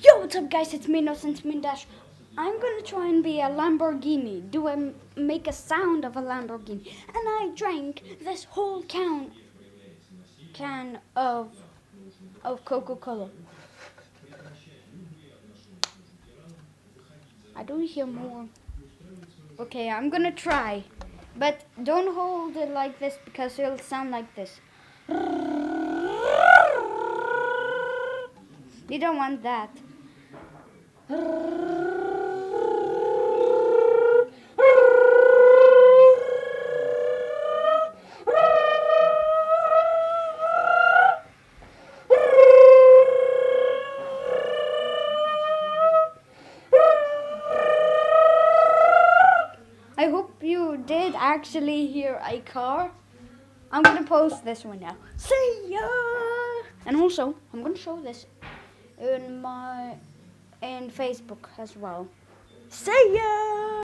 Yo, what's up guys, it's me, Innocent Mindash. I'm gonna try and be a Lamborghini. Do I make a sound of a Lamborghini? And I drank this whole can of Coca-Cola. I don't hear more. Okay, I'm gonna try. But don't hold it like this because it'll sound like this. You don't want that. I hope you did actually hear a car. I'm gonna post this one now. See ya! And also, I'm gonna show this in Facebook as well. See ya!